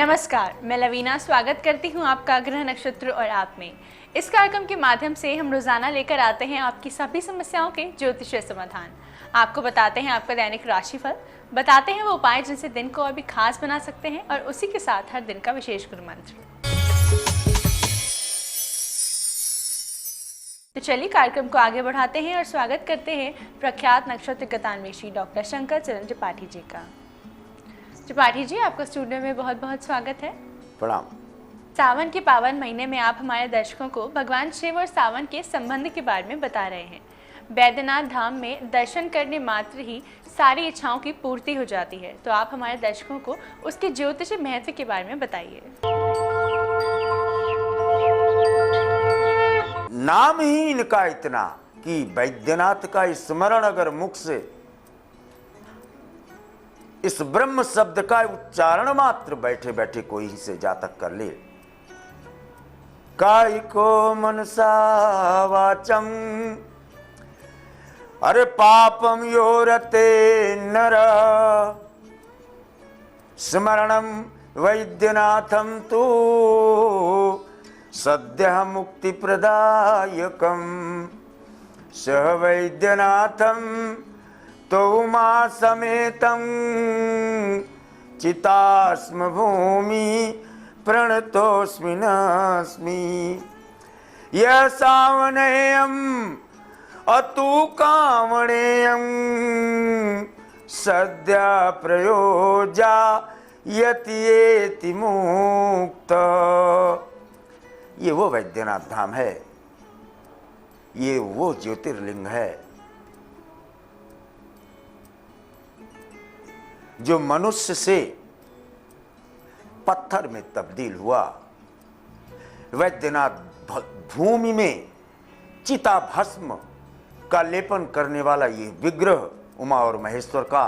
नमस्कार, मैं लवीना स्वागत करती हूँ आपका ग्रह नक्षत्र और आप में। इस कार्यक्रम के माध्यम से हम रोजाना लेकर आते हैं आपकी सभी समस्याओं के ज्योतिषीय समाधान। आपको बताते हैं आपका दैनिक राशिफल, बताते हैं वो उपाय जिनसे दिन को और भी खास बना सकते हैं और उसी के साथ हर दिन का विशेष गुरु मंत्र। तो चलिए कार्यक्रम को आगे बढ़ाते हैं और स्वागत करते हैं प्रख्यात नक्षत्र गतान्वेषी डॉक्टर शंकर चरण त्रिपाठी जी का। त्रिपाठी जी, आपका स्टूडियो में बहुत बहुत स्वागत है। प्रणाम। सावन के पावन महीने में आप हमारे दर्शकों को भगवान शिव और सावन के संबंध के बारे में बता रहे हैं। बैद्यनाथ धाम में दर्शन करने मात्र ही सारी इच्छाओं की पूर्ति हो जाती है, तो आप हमारे दर्शकों को उसके ज्योतिषीय महत्व के बारे में बताइए। नाम ही इनका इतना कि बैद्यनाथ का स्मरण अगर मुख से इस ब्रह्म शब्द का उच्चारण मात्र बैठे बैठे कोई ही से जातक कर ले, कायिको मनसा वाचम अरे पापम योरते नर स्मरणम वैद्यनाथम तू सद्य मुक्ति प्रदायकम सह वैद्यनाथम तो उमा समेतं चितास्म भूमि प्रणतोस्मि नास्मि यह सावनेयम अतु कामणेयम सद्य प्रयोजा यति मुक्त। ये वो वैद्यनाथ धाम है, ये वो ज्योतिर्लिंग है जो मनुष्य से पत्थर में तब्दील हुआ। वैद्यनाथ भूमि में चिता भस्म का लेपन करने वाला ये विग्रह उमा और महेश्वर का,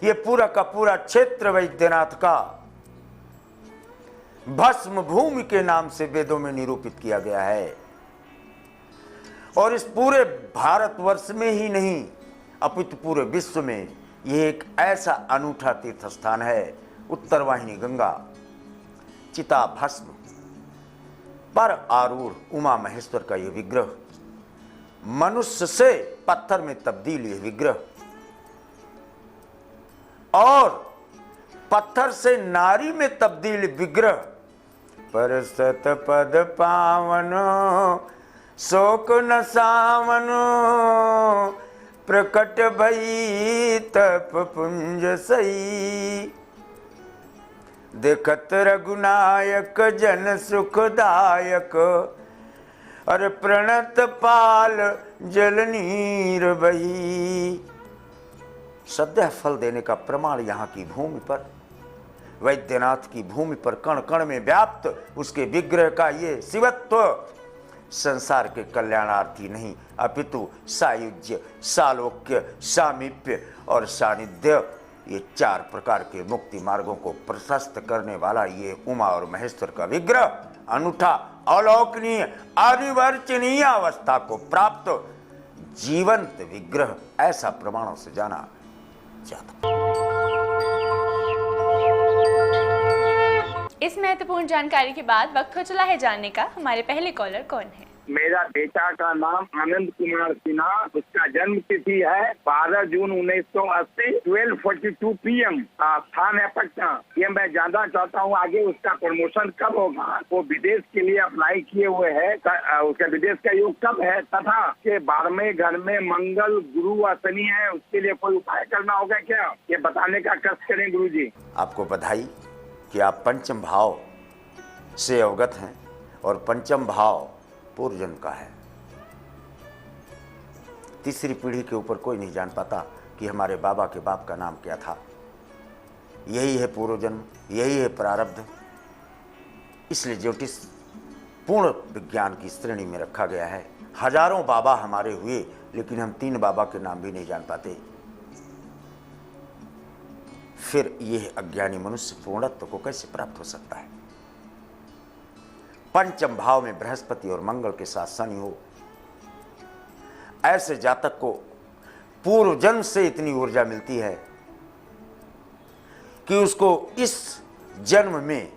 ये पूरा का पूरा क्षेत्र वैद्यनाथ का भस्म भूमि के नाम से वेदों में निरूपित किया गया है। और इस पूरे भारतवर्ष में ही नहीं अपितु पूरे विश्व में यह एक ऐसा अनूठा तीर्थ स्थान है। उत्तर वाहिनी गंगा, चिता भस्म पर आरूढ़ उमा महेश्वर का यह विग्रह, मनुष्य से पत्थर में तब्दील यह विग्रह, और पत्थर से नारी में तब्दील विग्रह, पर सत पद पावनो शोक न सावनो प्रकट भई तप पुंज सई देखत रघुनायक जन सुखदायक अरे प्रणत पाल जल नीर बही। सद्य फल देने का प्रमाण यहाँ की भूमि पर, वैद्यनाथ की भूमि पर कण कण में व्याप्त उसके विग्रह का ये शिवत्व संसार के कल्याणार्थी नहीं अपितु सायुज्य, सालोक्य, सामीप्य और सानिध्य, ये चार प्रकार के मुक्ति मार्गों को प्रशस्त करने वाला ये उमा और महेश्वर का विग्रह अनूठा, अलौकनीय, अनिवर्चनीय अवस्था को प्राप्त जीवंत विग्रह ऐसा प्रमाणों से जाना जाता। इस महत्वपूर्ण जानकारी के बाद वक्त हो चला है जानने का हमारे पहले कॉलर कौन है। मेरा बेटा का नाम आनंद कुमार सिन्हा, उसका जन्म तिथि है 12 जून 1980, 12:42 PM। स्थान है पटना। ये मैं जानना चाहता हूँ आगे उसका प्रमोशन कब होगा। वो विदेश के लिए अप्लाई किए हुए है, उसका विदेश का योग कब है, तथा के 12वें घर में मंगल गुरु और शनि है, उसके लिए कोई उपाय करना होगा क्या, ये बताने का कष्ट करें गुरु जी। आपको बधाई कि आप पंचम भाव से अवगत हैं और पंचम भाव पूर्वजन्म का है। तीसरी पीढ़ी के ऊपर कोई नहीं जान पाता कि हमारे बाबा के बाप का नाम क्या था। यही है पूर्वजन्म, यही है प्रारब्ध। इसलिए ज्योतिष पूर्ण विज्ञान की श्रेणी में रखा गया है। हजारों बाबा हमारे हुए, लेकिन हम 3 बाबा के नाम भी नहीं जान पाते। फिर यह अज्ञानी मनुष्य पूर्णत्व को कैसे प्राप्त हो सकता है। पंचम भाव में बृहस्पति और मंगल के साथ शनि हो, ऐसे जातक को पूर्व जन्म से इतनी ऊर्जा मिलती है कि उसको इस जन्म में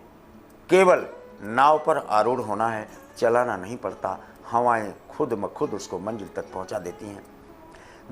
केवल नाव पर आरूढ़ होना है, चलाना नहीं पड़ता, हवाएं खुद ब खुद उसको मंजिल तक पहुंचा देती हैं।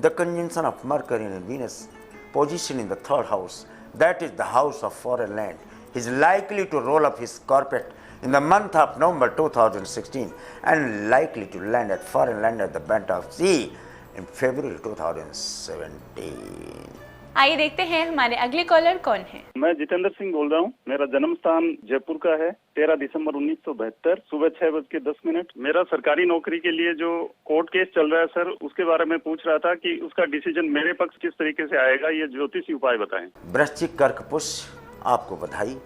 The conjunction of Mercury and Venus position in the third house, that is the house of foreign land, is likely to roll up his carpet in the month of November 2016 and likely to land at foreign land at the bent of sea in February 2017. आइए देखते हैं हमारे अगले collar कौन है। मैं जितेंद्र सिंह बोल रहा हूँ। मेरा जन्म स्थान जयपुर का है। 13 दिसंबर 1972 सुबह 6:10। मेरा सरकारी नौकरी के लिए जो कोर्ट केस चल रहा है सर, उसके बारे में पूछ रहा था कि उसका डिसीजन मेरे पक्ष किस तरीके से आएगा, ये ज्योतिषी उपाय बताएं। वृश्चिक कर्क पुष्य, आपको बधाई।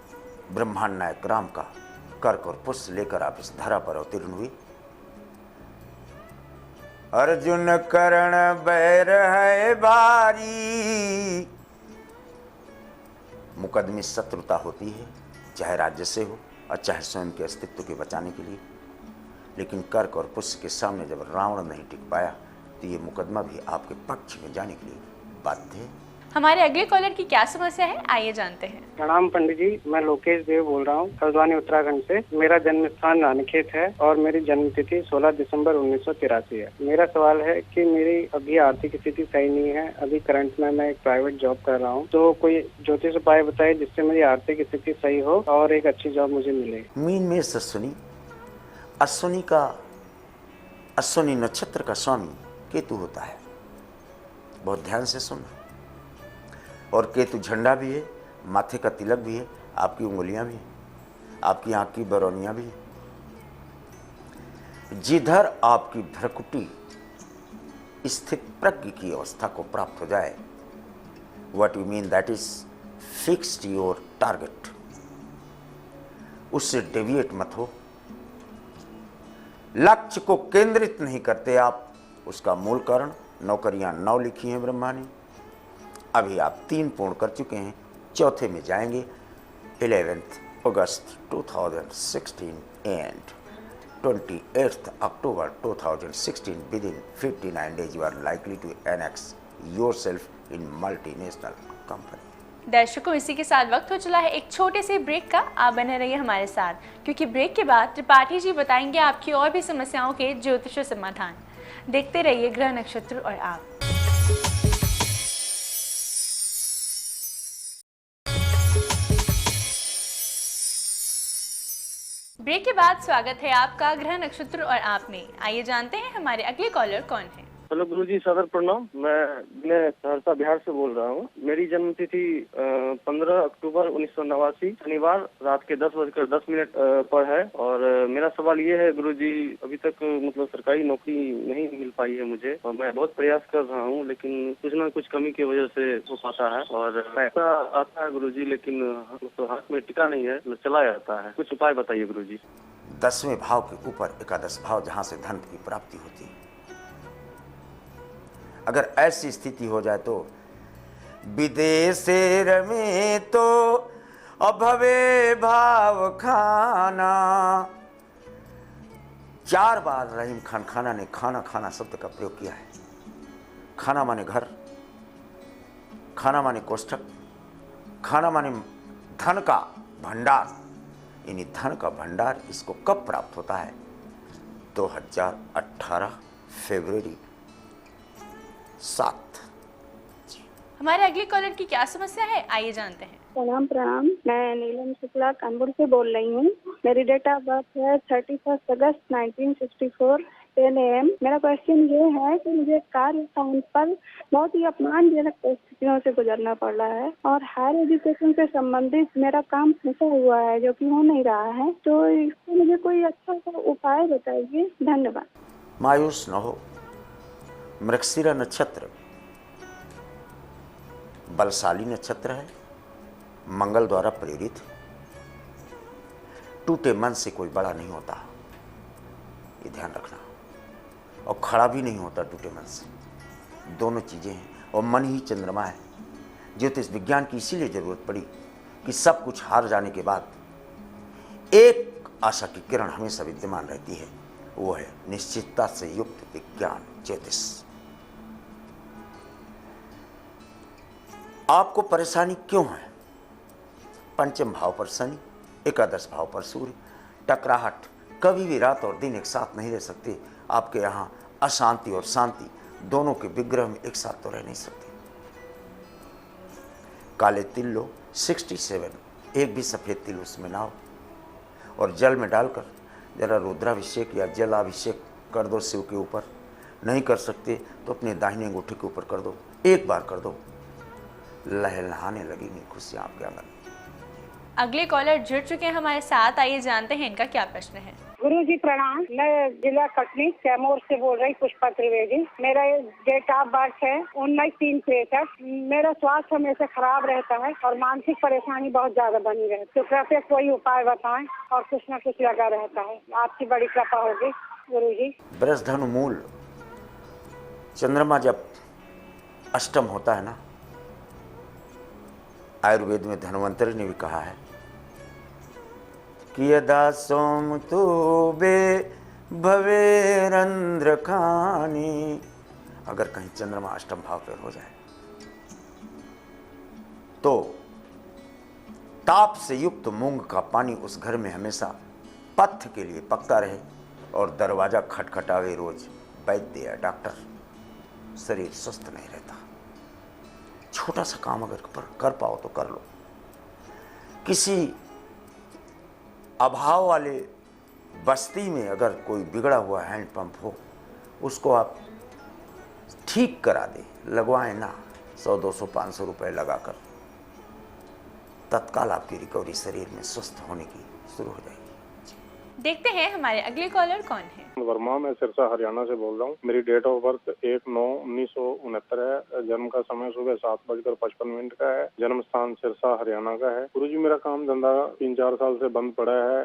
ब्रह्मांड नायक राम का कर्क और पुष्य लेकर आप इस धरा पर अवतीर्ण हुई। अर्जुन करण बैर है भारी, मुकदमे शत्रुता होती है, चाहे राज्य से हो और चाहे स्वयं के अस्तित्व के बचाने के लिए। लेकिन कर्क और पुष्य के सामने जब रावण नहीं टिक पाया तो ये मुकदमा भी आपके पक्ष में जाने के लिए बाध्य है। हमारे अगले कॉलर की क्या समस्या है, आइए जानते हैं। प्रणाम पंडित जी, मैं लोकेश देव बोल रहा हूँ हल्द्वानी उत्तराखंड से। मेरा जन्म स्थान रानीखेत है और मेरी जन्म तिथि 16 दिसंबर 1983 है। मेरा सवाल है कि मेरी अभी आर्थिक स्थिति सही नहीं है। अभी करंट में मैं एक प्राइवेट जॉब कर रहा हूँ, तो कोई ज्योतिष उपाय बताए जिससे मेरी आर्थिक स्थिति सही हो और एक अच्छी जॉब मुझे मिले। मीन में अश्विनी, अश्विनी नक्षत्र का स्वामी केतु होता है। बहुत ध्यान से सुनना। और केतु झंडा भी है, माथे का तिलक भी है, आपकी उंगलियां भी हैं, आपकी आंख की बरौनियां भी हैं। जिधर आपकी भ्रकुटी स्थित प्रज्ञ की अवस्था को प्राप्त हो जाए, what you mean that is fixed your target, उससे डेविएट मत हो। लक्ष्य को केंद्रित नहीं करते आप, उसका मूल कारण नौकरियां 9 लिखी हैं ब्रह्मा ने। अभी आप 3 पूर्ण कर चुके हैं, चौथे में जाएंगे। 11 अगस्त 2016 and 28 October 2016 with in 59 days you are likely to annex yourself in multinational company। दर्शकों, इसी के साथ वक्त हो चला है एक छोटे से ब्रेक का। आप बने रहिए हमारे साथ, क्योंकि ब्रेक के बाद त्रिपाठी जी बताएंगे आपकी और भी समस्याओं के ज्योतिष समाधान। देखते रहिए ग्रह नक्षत्र और आप। ब्रेक के बाद स्वागत है आपका ग्रह नक्षत्र और आप में। आइए जानते हैं हमारे अगले कॉलर कौन है। हेलो गुरुजी, सादर प्रणाम। मैं सहरसा बिहार से बोल रहा हूँ। मेरी जन्म तिथि 15 अक्टूबर 1989 शनिवार रात के 10:10 पर है। और मेरा सवाल ये है गुरुजी, अभी तक मतलब सरकारी नौकरी नहीं मिल पाई है मुझे, और मैं बहुत प्रयास कर रहा हूँ, लेकिन कुछ ना कुछ कमी की वजह से हो पाता है। और पैसा आता है गुरुजी, लेकिन तो हाथ में टिका नहीं है, चला जाता है। कुछ उपाय बताइए गुरुजी। 10वें भाव के ऊपर एकादश भाव, जहां से धन की प्राप्ति होती है। अगर ऐसी स्थिति हो जाए तो विदेशे रमे तो अभवे भाव खाना। 4 बार रहीम खान खाना ने खाना खाना शब्द का प्रयोग किया है। खाना माने घर, खाना माने कोष्ठक, खाना माने धन का भंडार। यानी धन का भंडार इसको कब प्राप्त होता है? 2018 फरवरी 7। हमारे अगले कॉलर की क्या समस्या है, आइए जानते हैं। प्रणाम। मैं नीलम शुक्ला कानपुर से बोल रही हूँ। मेरी डेट ऑफ बर्थ है 31 अगस्त 1964 10 AM। मेरा क्वेश्चन ये है कि मुझे कार्य स्थान पर बहुत ही अपमानजनक परिस्थितियों से गुजरना पड़ रहा है और हायर एजुकेशन से संबंधित मेरा काम फंसा हुआ है, जो कि हो नहीं रहा है। तो इसको मुझे कोई अच्छा सा उपाय बताइए। धन्यवाद। मायूस न हो। मृगशिरा नक्षत्र बलशाली नक्षत्र है, मंगल द्वारा प्रेरित। टूटे मन से कोई बड़ा नहीं होता, ये ध्यान रखना। और खड़ा भी नहीं होता टूटे मन से, दोनों चीजें हैं। और मन ही चंद्रमा है। ज्योतिष विज्ञान की इसीलिए जरूरत पड़ी कि सब कुछ हार जाने के बाद एक आशा की किरण हमेशा विद्यमान रहती है, वो है निश्चितता से युक्त विज्ञान ज्योतिष। आपको परेशानी क्यों है? पंचम भाव पर शनि, एकादश भाव पर सूर्य, टकराहट, कभी भी रात और दिन एक साथ नहीं रह सकते। आपके यहाँ अशांति और शांति दोनों के विग्रह में एक साथ तो रह नहीं सकते। काले तिल लो 67, एक भी सफेद तिल उसमें ना हो, और जल में डालकर जरा रुद्राभिषेक या जलाभिषेक कर दो शिव के ऊपर। नहीं कर सकते तो अपने दाहिने अंगूठे के ऊपर कर दो, एक बार कर दो, लहलहाने लगेंगी खुशियाँ आपके आंगन में। अगले कॉलर जुड़ चुके हैं हमारे साथ, आइए जानते हैं इनका क्या प्रश्न है। गुरु जी प्रणाम। मैं जिला कटनी कैमूर से बोल रही पुष्पा त्रिवेदी। मेरा डेट ऑफ बर्थ है 19/3/63। मेरा स्वास्थ्य हमेशा खराब रहता है और मानसिक परेशानी बहुत ज्यादा बनी रहती है, तो कृपया कोई उपाय बताएं। और कुछ न कुछ लगा रहता है, आपकी बड़ी कृपा होगी गुरु जी। बृहस्पति धनु मूल, चंद्रमा जब अष्टम होता है ना, आयुर्वेद में धन्वंतरि ने भी कहा है कि यदा सोम तो बे भवेरंद्र खानी। अगर कहीं चंद्रमा अष्टम भाव पर हो जाए तो ताप से युक्त मूंग का पानी उस घर में हमेशा पथ्य के लिए पकता रहे और दरवाजा खटखटावे रोज वैद्य या डॉक्टर, शरीर स्वस्थ नहीं रहता। छोटा सा काम अगर कर पाओ तो कर लो। किसी अभाव वाले बस्ती में अगर कोई बिगड़ा हुआ हैंडपंप हो, उसको आप ठीक करा दे, लगवाएं ना, 100, 200, 500 रुपए लगाकर, तत्काल आपकी रिकवरी शरीर में स्वस्थ होने की शुरू हो जाएगी। देखते हैं हमारे अगले कॉलर कौन है। वर्मा, मैं सिरसा हरियाणा से बोल रहा हूँ। मेरी डेट ऑफ बर्थ 1/9/1969 है। जन्म का समय सुबह 7:55 का है। जन्म स्थान सिरसा हरियाणा का है। गुरुजी, मेरा काम धंधा 3-4 साल से बंद पड़ा है।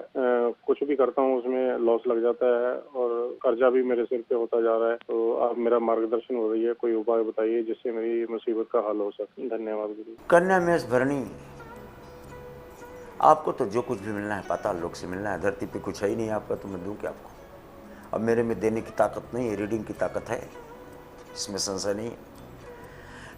कुछ भी करता हूँ उसमें लॉस लग जाता है और कर्जा भी मेरे सिर पे होता जा रहा है। तो आप मेरा मार्गदर्शन हो रही है, कोई उपाय बताइए जिससे मेरी मुसीबत का हल हो सके। धन्यवाद गुरु। कन्या मेष भरणी, आपको तो जो कुछ भी मिलना है पाताल लोक से मिलना है, धरती पे कुछ है ही नहीं आपका, तो मैं दूं क्या आपको? अब मेरे में देने की ताकत नहीं है, रीडिंग की ताकत है, इसमें संशय नहीं है।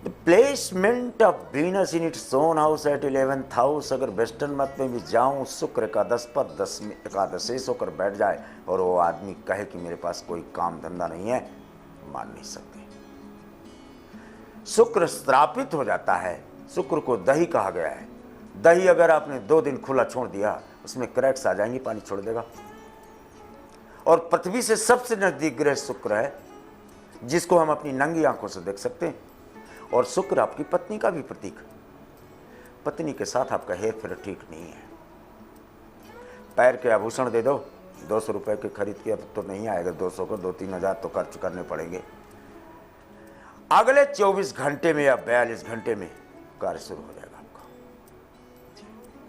The placement of Venus in its own house at 11th house, अगर वेस्टर्न मत में भी जाऊं, शुक्र एकादश पर 10 में एकादशेष होकर बैठ जाए और वो आदमी कहे कि मेरे पास कोई काम धंधा नहीं है, मान नहीं सकते। शुक्र श्रापित हो जाता है। शुक्र को दही कहा गया है। दही अगर आपने 2 दिन खुला छोड़ दिया, उसमें क्रैक्स आ जाएंगे, पानी छोड़ देगा। और पृथ्वी से सबसे नजदीक ग्रह शुक्र है, जिसको हम अपनी नंगी आंखों से देख सकते हैं। और शुक्र आपकी पत्नी का भी प्रतीक है। पत्नी के साथ आपका हेर फेर ठीक नहीं है। पैर के आभूषण दे दो, 200 रुपए के खरीद के, अब तो नहीं आएगा 200 को, 2-3 हज़ार तो खर्च करने पड़ेंगे। अगले 24 घंटे में या 42 घंटे में कार्य शुरू हो जाएगा।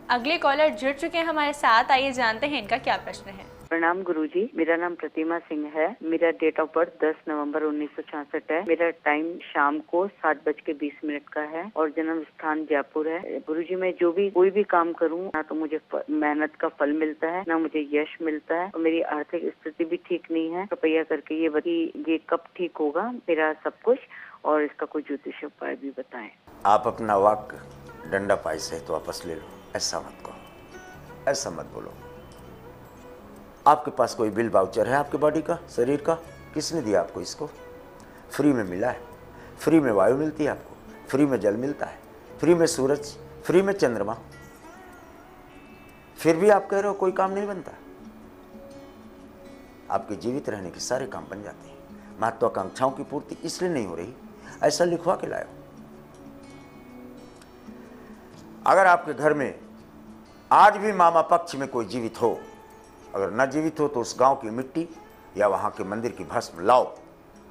अगले कॉलर जुड़ चुके हैं हमारे साथ, आइए जानते हैं इनका क्या प्रश्न है। प्रणाम गुरुजी, मेरा नाम प्रतिमा सिंह है। मेरा डेट ऑफ बर्थ 10 नवंबर 1966 है। मेरा टाइम शाम को 7:20 का है और जन्म स्थान जयपुर है। गुरुजी, मैं जो भी कोई भी काम करूं ना तो मुझे मेहनत का फल मिलता है, ना मुझे यश मिलता है, और मेरी आर्थिक स्थिति भी ठीक नहीं है। कृपया करके ये बताइए ये कब ठीक होगा मेरा सब कुछ, और इसका कोई ज्योतिष उपाय भी बताएं। आप अपना वाक डंडा पाई से तो वापस ले लो। ऐसा मत कहो, ऐसा मत बोलो। आपके पास कोई बिल वाउचर है आपके बॉडी का, शरीर का? किसने दिया आपको इसको? फ्री में मिला है। फ्री में वायु मिलती है आपको, फ्री में जल मिलता है, फ्री में सूरज, फ्री में चंद्रमा। फिर भी आप कह रहे हो कोई काम नहीं बनता। आपके जीवित रहने के सारे काम बन जाते हैं। महत्वाकांक्षाओं की पूर्ति इसलिए नहीं हो रही, ऐसा लिखवा के लाओ। अगर आपके घर में आज भी मामा पक्ष में कोई जीवित हो, अगर न जीवित हो तो उस गांव की मिट्टी या वहां के मंदिर की भस्म लाओ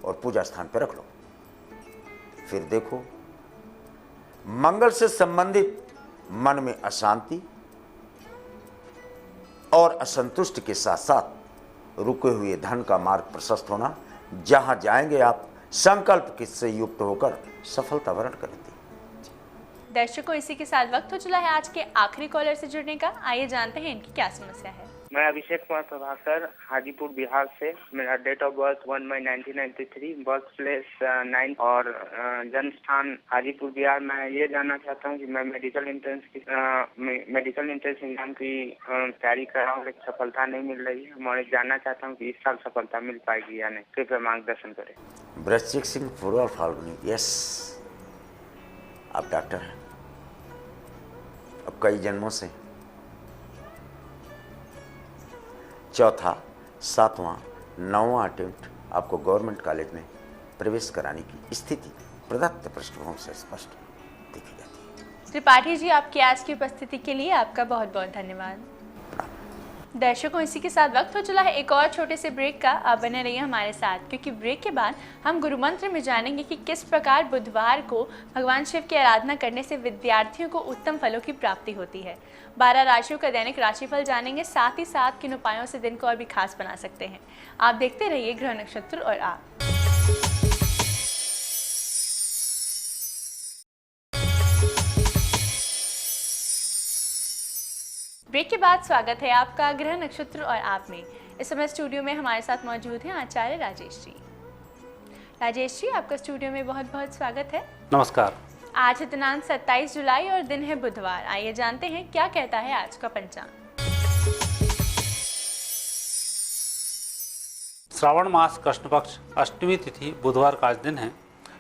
और पूजा स्थान पर रख लो। फिर देखो, मंगल से संबंधित मन में अशांति और असंतुष्ट के साथ साथ रुके हुए धन का मार्ग प्रशस्त होना। जहां जाएंगे आप संकल्प से युक्त होकर सफलता वर्ण करेंगे। दर्शकों, इसी के साथ वक्त हो चला है आज के आखिरी कॉलर से जुड़ने का। आइए जानते हैं इनकी क्या समस्या है। मैं अभिषेक कुमार प्रभाकर, हाजीपुर बिहार से। मेरा डेट ऑफ बर्थ 1 मई 1993, बर्थ प्लेस 9 और जन्म स्थान हाजीपुर बिहार। मैं ये जानना चाहता हूँ कि मैं मेडिकल एंट्रेंस एग्जाम की तैयारी कर रहा हूँ, लेकिन सफलता नहीं मिल रही है। मैं जानना चाहता हूँ कि इस साल सफलता मिल पाएगी या नहीं। कृपया मार्गदर्शन करें। वृश्चिक सिंह पूर्व फाल्गुनी, यस, आप डॉक्टर हैं। अब कई जन्मों से चौथा, सातवां, 9वां अटेम्प्ट आपको गवर्नमेंट कॉलेज में प्रवेश कराने की स्थिति प्रदत्त पृष्ठभूमि से स्पष्ट देखी जाती है। त्रिपाठी जी, आपकी आज की उपस्थिति के लिए आपका बहुत बहुत धन्यवाद। दर्शकों, इसी के साथ वक्त हो चला है एक और छोटे से ब्रेक का। आप बने रहिए हमारे साथ, क्योंकि ब्रेक के बाद हम गुरु मंत्र में जानेंगे कि किस प्रकार बुधवार को भगवान शिव की आराधना करने से विद्यार्थियों को उत्तम फलों की प्राप्ति होती है। 12 राशियों का दैनिक राशिफल जानेंगे, साथ ही साथ किन उपायों से दिन को और भी खास बना सकते हैं। आप देखते रहिए ग्रह नक्षत्र और आप। ब्रेक के बाद स्वागत है आपका ग्रह नक्षत्र और आप में। इस समय स्टूडियो में हमारे साथ मौजूद हैं आचार्य राजेश जी। राजेश जी, आपका स्टूडियो में बहुत बहुत स्वागत है। नमस्कार। आज है दिनांक 27 जुलाई और दिन है बुधवार। आइए जानते हैं क्या कहता है आज का पंचांग। श्रावण मास कृष्ण पक्ष अष्टमी तिथि बुधवार का आज दिन है।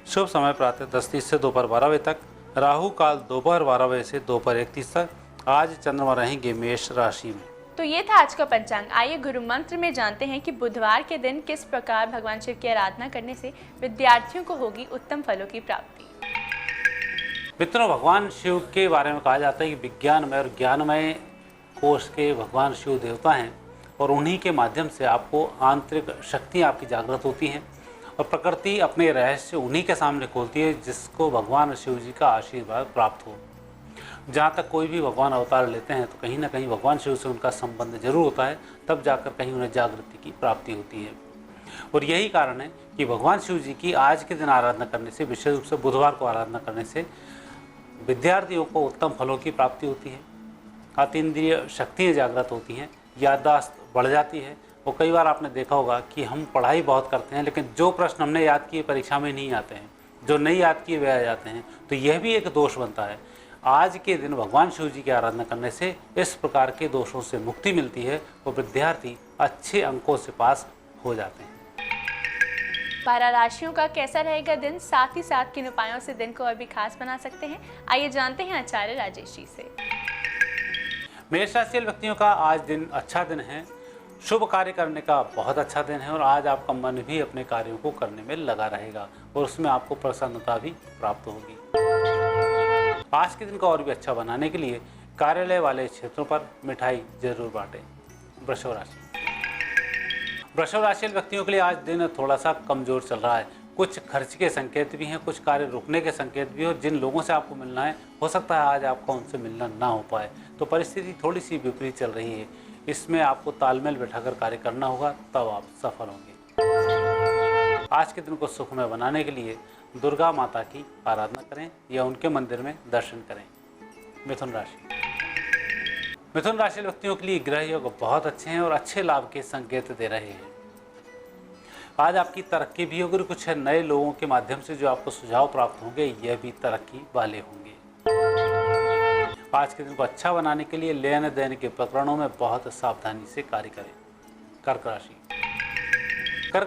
शुभ समय प्रातः 10:30 से दोपहर 12 बजे तक, राहु काल दोपहर 12 बजे से दोपहर 1:30 तक। आज चंद्रमा रहेंगे मेष राशि में। तो ये था आज का पंचांग। आइए गुरु मंत्र में जानते हैं कि बुधवार के दिन किस प्रकार भगवान शिव की आराधना करने से विद्यार्थियों को होगी उत्तम फलों की प्राप्ति। मित्रों, भगवान शिव के बारे में कहा जाता है कि विज्ञानमय और ज्ञानमय कोष के भगवान शिव देवता हैं और उन्हीं के माध्यम से आपको आंतरिक शक्ति आपकी जागृत होती हैं और प्रकृति अपने रहस्य उन्हीं के सामने खोलती है जिसको भगवान शिव जी का आशीर्वाद प्राप्त हो। जहाँ तक कोई भी भगवान अवतार लेते हैं तो कहीं ना कहीं भगवान शिव से उनका संबंध जरूर होता है, तब जाकर कहीं उन्हें जागृति की प्राप्ति होती है। और यही कारण है कि भगवान शिव जी की आज के दिन आराधना करने से, विशेष रूप से बुधवार को आराधना करने से विद्यार्थियों को उत्तम फलों की प्राप्ति होती है, अतीन्द्रिय शक्तियाँ जागृत होती हैं, याददाश्त बढ़ जाती है। और कई बार आपने देखा होगा कि हम पढ़ाई बहुत करते हैं लेकिन जो प्रश्न हमने याद किए परीक्षा में नहीं आते हैं, जो नहीं याद किए वे आ जाते हैं, तो यह भी एक दोष बनता है। आज के दिन भगवान शिव जी की आराधना करने से इस प्रकार के दोषों से मुक्ति मिलती है और विद्यार्थी अच्छे अंकों से पास हो जाते हैं। 12 राशियों का कैसा रहेगा दिन, साथ ही साथ किन उपायों से दिन को और भी खास बना सकते हैं, आइए जानते हैं आचार्य राजेश जी से। मेष राशि के व्यक्तियों का आज दिन अच्छा दिन है। शुभ कार्य करने का बहुत अच्छा दिन है और आज आपका मन भी अपने कार्यों को करने में लगा रहेगा और उसमें आपको प्रसन्नता भी प्राप्त होगी। आज के दिन को और भी अच्छा बनाने के लिए कार्यालय वाले क्षेत्रों पर मिठाई जरूर बांटें। वृषभ राशि के व्यक्तियों के लिए आज दिन थोड़ा सा कमजोर चल रहा है। कुछ खर्च के संकेत भी हैं, कुछ कार्य रुकने के संकेत भी हो। जिन लोगों से आपको मिलना है, हो सकता है आज आपका उनसे मिलना ना हो पाए, तो परिस्थिति थोड़ी सी विपरीत चल रही है। इसमें आपको तालमेल बैठाकर कार्य करना होगा, तब आप सफल होंगे। आज के दिन को सुखमय बनाने के लिए दुर्गा माता की आराधना करें या उनके मंदिर में दर्शन करें। मिथुन राशि व्यक्तियों के लिए ग्रह योग बहुत अच्छे हैं और अच्छे लाभ के संकेत दे रहे हैं। आज आपकी तरक्की भी होगी। कुछ नए लोगों के माध्यम से जो आपको सुझाव प्राप्त होंगे, यह भी तरक्की वाले होंगे। आज के दिन को अच्छा बनाने के लिए लेन देन के प्रकरणों में बहुत सावधानी से कार्य करें। कर्क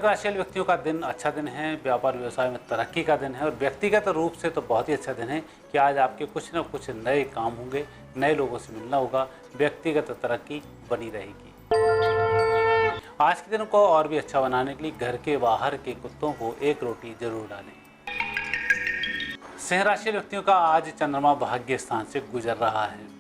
राशि व्यक्तियों का दिन अच्छा दिन है। व्यापार व्यवसाय में तरक्की का दिन है और व्यक्तिगत रूप से तो बहुत ही अच्छा दिन है कि आज आपके कुछ न कुछ नए काम होंगे, नए लोगों से मिलना होगा, व्यक्तिगत तरक्की बनी रहेगी। आज के दिन को और भी अच्छा बनाने के लिए घर के बाहर के कुत्तों को एक रोटी जरूर डालें। सिंह राशि व्यक्तियों का आज चंद्रमा भाग्य स्थान से गुजर रहा है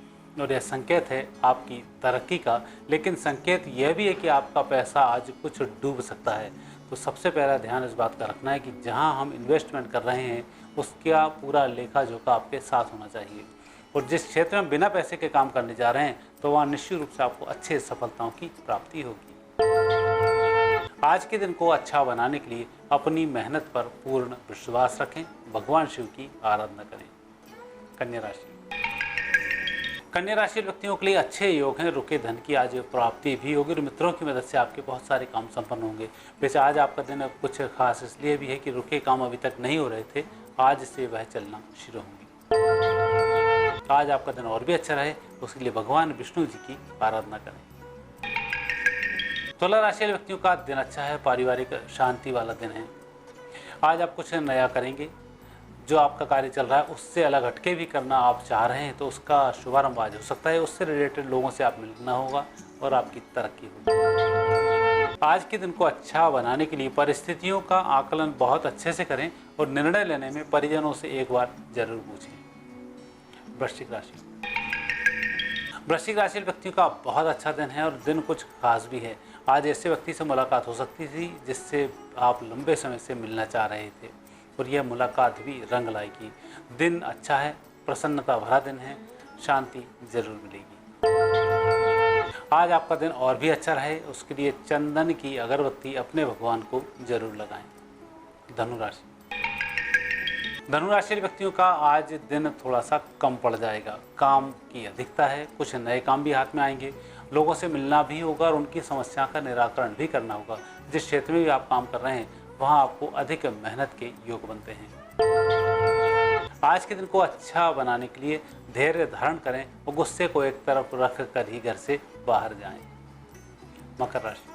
और यह संकेत है आपकी तरक्की का, लेकिन संकेत यह भी है कि आपका पैसा आज कुछ डूब सकता है। तो सबसे पहला ध्यान इस बात का रखना है कि जहां हम इन्वेस्टमेंट कर रहे हैं उसका पूरा लेखा जोखा आपके साथ होना चाहिए और जिस क्षेत्र में बिना पैसे के काम करने जा रहे हैं तो वहाँ निश्चित रूप से आपको अच्छे सफलताओं की प्राप्ति होगी। आज के दिन को अच्छा बनाने के लिए अपनी मेहनत पर पूर्ण विश्वास रखें, भगवान शिव की आराधना करें। कन्या राशि। कन्या राशि व्यक्तियों के लिए अच्छे योग हैं। रुके धन की आज प्राप्ति भी होगी और मित्रों की मदद से आपके बहुत सारे काम संपन्न होंगे। वैसे आज आपका दिन कुछ खास इसलिए भी है कि रुके काम अभी तक नहीं हो रहे थे, आज से वह चलना शुरू होंगे। आज आपका दिन और भी अच्छा रहे, उसके लिए भगवान विष्णु जी की आराधना करें। तुला राशि व्यक्तियों का दिन अच्छा है, पारिवारिक शांति वाला दिन है। आज आप कुछ नया करेंगे, जो आपका कार्य चल रहा है उससे अलग हटके भी करना आप चाह रहे हैं तो उसका शुभारंभ आज हो सकता है। उससे रिलेटेड लोगों से आप मिलना होगा और आपकी तरक्की होगी। आज के दिन को अच्छा बनाने के लिए परिस्थितियों का आकलन बहुत अच्छे से करें और निर्णय लेने में परिजनों से एक बार जरूर पूछें। वृश्चिक राशि। वृश्चिक राशि व्यक्तियों का बहुत अच्छा दिन है और दिन कुछ खास भी है। आज ऐसे व्यक्ति से मुलाकात हो सकती थी जिससे आप लंबे समय से मिलना चाह रहे थे और यह मुलाकात भी रंग लाएगी। दिन अच्छा है, प्रसन्नता भरा दिन है, शांति जरूर मिलेगी। आज आपका दिन और भी अच्छा रहे, उसके लिए चंदन की अगरबत्ती अपने भगवान को जरूर लगाएं। धनुराशि। धनुराशि व्यक्तियों का आज दिन थोड़ा सा कम पड़ जाएगा। काम की अधिकता है, कुछ नए काम भी हाथ में आएंगे। लोगों से मिलना भी होगा और उनकी समस्या का निराकरण भी करना होगा। जिस क्षेत्र में भी आप काम कर रहे हैं वहाँ आपको अधिक मेहनत के योग बनते हैं। आज के दिन को अच्छा बनाने के लिए धैर्य धारण करें और गुस्से को एक तरफ रख कर ही घर से बाहर जाएं। मकर राशि।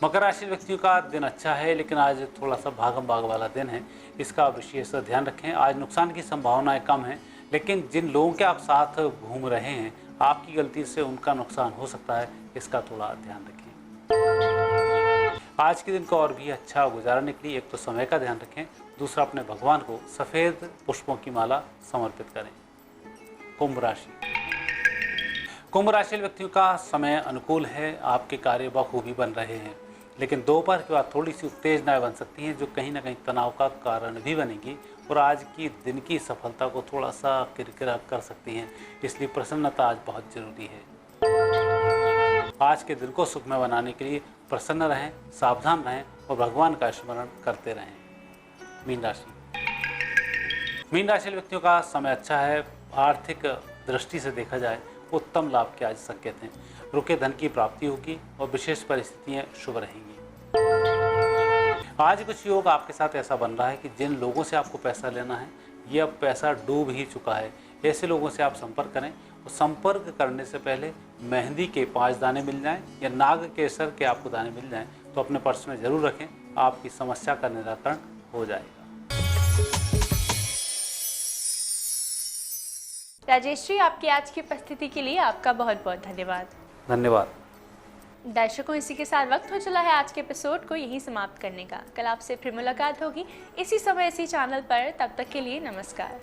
मकर राशि व्यक्तियों का दिन अच्छा है, लेकिन आज थोड़ा सा भागम भाग वाला दिन है, इसका विशेष ध्यान रखें। आज नुकसान की संभावनाएं कम हैं, लेकिन जिन लोगों के आप साथ घूम रहे हैं आपकी गलती से उनका नुकसान हो सकता है, इसका थोड़ा ध्यान रखें। आज के दिन को और भी अच्छा गुजारने के लिए एक तो समय का ध्यान रखें, दूसरा अपने भगवान को सफ़ेद पुष्पों की माला समर्पित करें। कुंभ राशि। कुंभ राशि व्यक्तियों का समय अनुकूल है, आपके कार्य बखूबी बन रहे हैं, लेकिन दोपहर के बाद थोड़ी सी उत्तेजनाएं बन सकती हैं जो कहीं ना कहीं तनाव का कारण भी बनेगी और आज की दिन की सफलता को थोड़ा सा किरकिरा कर सकती हैं। इसलिए प्रसन्नता आज बहुत जरूरी है। आज के दिन को सुखमय बनाने के लिए प्रसन्न रहें, सावधान रहें और भगवान का स्मरण करते रहें। मीन राशि। मीन राशि व्यक्तियों का समय अच्छा है। आर्थिक दृष्टि से देखा जाए उत्तम लाभ के आज संकेत हैं। रुके धन की प्राप्ति होगी और विशेष परिस्थितियां शुभ रहेंगी। आज कुछ योग आपके साथ ऐसा बन रहा है कि जिन लोगों से आपको पैसा लेना है ये अब पैसा डूब ही चुका है। ऐसे लोगों से आप संपर्क करें और संपर्क करने से पहले मेहंदी के 5 दाने मिल जाएं या नाग केसर के आपको दाने मिल जाएं तो अपने पर्स में जरूर रखें, आपकी समस्या का निराकरण हो जाएगा। राजेश जी, आपकी आज की उपस्थिति के लिए आपका बहुत बहुत धन्यवाद। धन्यवाद। दर्शकों, इसी के साथ वक्त हो चला है आज के एपिसोड को यहीं समाप्त करने का। कल आपसे फिर मुलाकात होगी इसी समय इसी चैनल पर। तब तक के लिए नमस्कार।